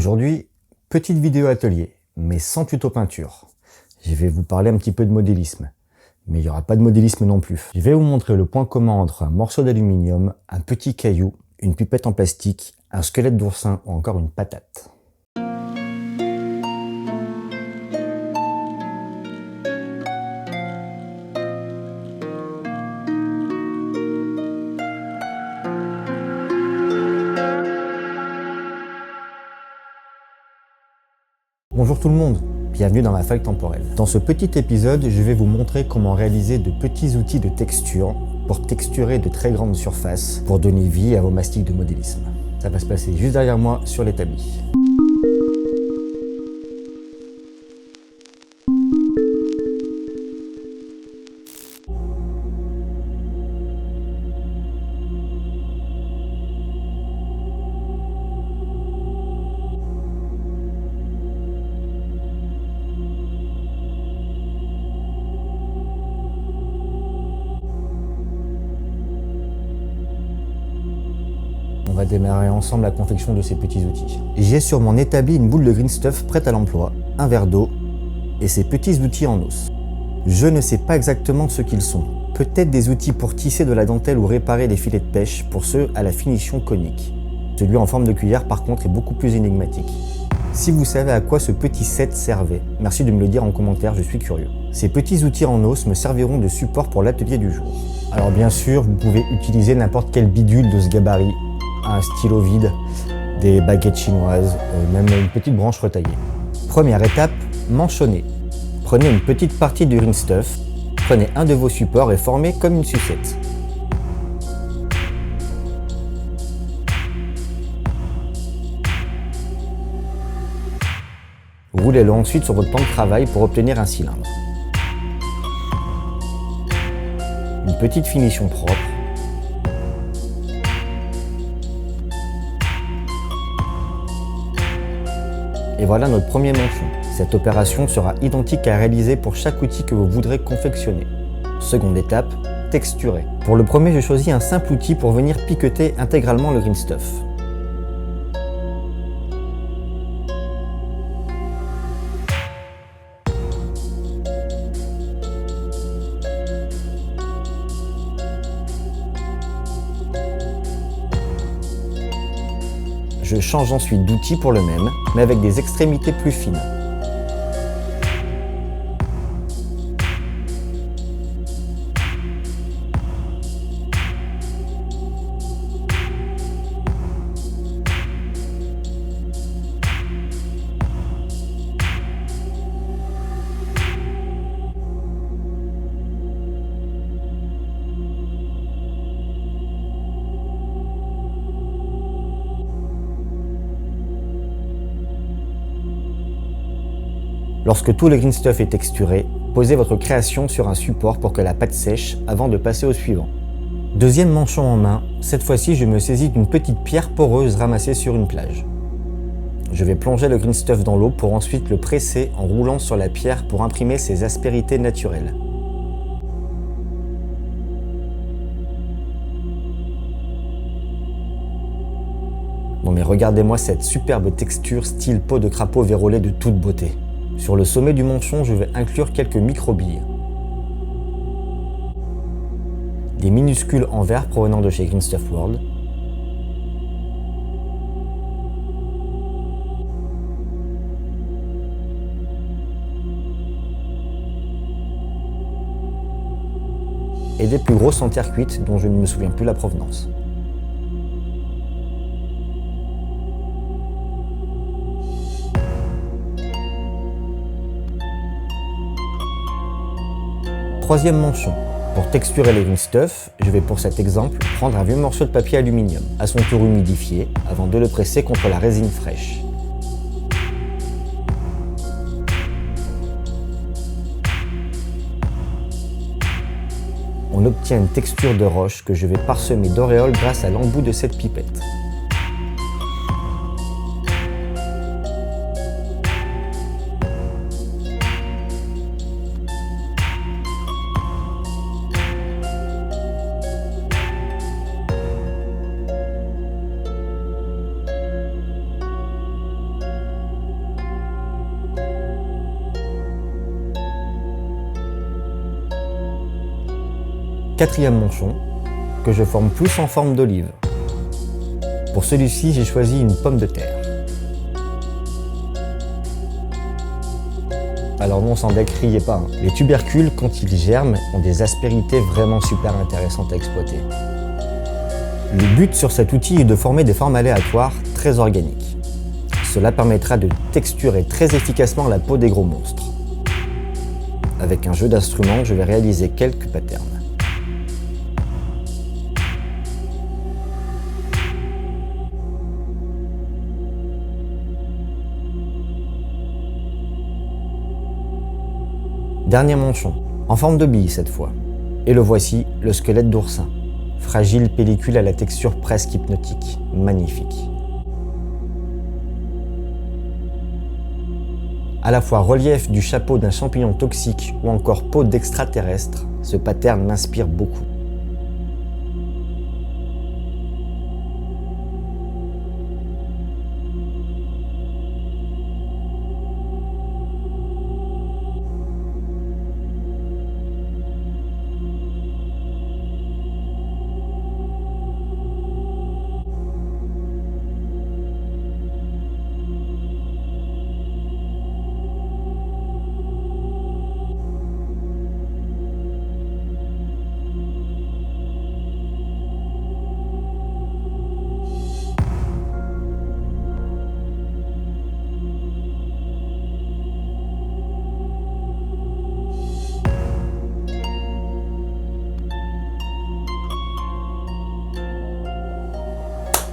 Aujourd'hui, petite vidéo atelier, mais sans tuto peinture. Je vais vous parler un petit peu de modélisme, mais il n'y aura pas de modélisme non plus. Je vais vous montrer le point commun entre un morceau d'aluminium, un petit caillou, une pipette en plastique, un squelette d'oursin ou encore une patate. Bonjour tout le monde, bienvenue dans ma faille temporelle. Dans ce petit épisode, je vais vous montrer comment réaliser de petits outils de texture pour texturer de très grandes surfaces pour donner vie à vos mastiques de modélisme. Ça va se passer juste derrière moi sur l'établi. On va démarrer ensemble la confection de ces petits outils. J'ai sur mon établi une boule de green stuff prête à l'emploi, un verre d'eau et ces petits outils en os. Je ne sais pas exactement ce qu'ils sont. Peut-être des outils pour tisser de la dentelle ou réparer des filets de pêche pour ceux à la finition conique. Celui en forme de cuillère par contre est beaucoup plus énigmatique. Si vous savez à quoi ce petit set servait, merci de me le dire en commentaire, je suis curieux. Ces petits outils en os me serviront de support pour l'atelier du jour. Alors bien sûr, vous pouvez utiliser n'importe quel bidule de ce gabarit, un stylo vide, des baguettes chinoises, même une petite branche retaillée. Première étape, manchonner. Prenez une petite partie du green stuff, prenez un de vos supports et formez comme une sucette. Roulez-le ensuite sur votre plan de travail pour obtenir un cylindre. Une petite finition propre. Et voilà notre premier manchon. Cette opération sera identique à réaliser pour chaque outil que vous voudrez confectionner. Seconde étape, texturer. Pour le premier, j'ai choisi un simple outil pour venir piqueter intégralement le green stuff. Je change ensuite d'outil pour le même, mais avec des extrémités plus fines. Lorsque tout le green stuff est texturé, posez votre création sur un support pour que la pâte sèche avant de passer au suivant. Deuxième manchon en main, cette fois-ci je me saisis d'une petite pierre poreuse ramassée sur une plage. Je vais plonger le green stuff dans l'eau pour ensuite le presser en roulant sur la pierre pour imprimer ses aspérités naturelles. Non mais regardez-moi cette superbe texture style peau de crapaud vérolé de toute beauté. Sur le sommet du manchon, je vais inclure quelques micro-billes. Des minuscules en verre provenant de chez Green Stuff World. Et des plus grosses en terre cuite dont je ne me souviens plus la provenance. Troisième manchon. Pour texturer les green stuff, je vais pour cet exemple prendre un vieux morceau de papier aluminium, à son tour humidifié, avant de le presser contre la résine fraîche. On obtient une texture de roche que je vais parsemer d'auréoles grâce à l'embout de cette pipette. Quatrième manchon, que je forme plus en forme d'olive. Pour celui-ci, j'ai choisi une pomme de terre. Alors non, sans deck, riez pas. Les tubercules, quand ils germent, ont des aspérités vraiment super intéressantes à exploiter. Le but sur cet outil est de former des formes aléatoires très organiques. Cela permettra de texturer très efficacement la peau des gros monstres. Avec un jeu d'instruments, je vais réaliser quelques patterns. Dernier manchon, en forme de bille cette fois. Et le voici, le squelette d'oursin. Fragile pellicule à la texture presque hypnotique. Magnifique. À la fois relief du chapeau d'un champignon toxique ou encore peau d'extraterrestre, ce pattern m'inspire beaucoup.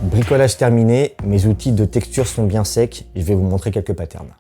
Bricolage terminé, mes outils de texture sont bien secs et je vais vous montrer quelques patterns.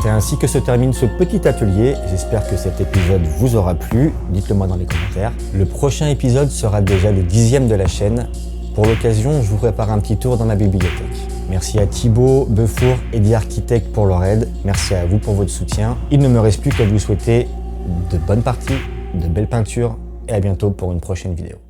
C'est ainsi que se termine ce petit atelier. J'espère que cet épisode vous aura plu. Dites-le moi dans les commentaires. Le prochain épisode sera déjà le 10e de la chaîne. Pour l'occasion, je vous prépare un petit tour dans ma bibliothèque. Merci à Thibaut, Beaufour et The Architect pour leur aide. Merci à vous pour votre soutien. Il ne me reste plus qu'à vous souhaiter de bonnes parties, de belles peintures et à bientôt pour une prochaine vidéo.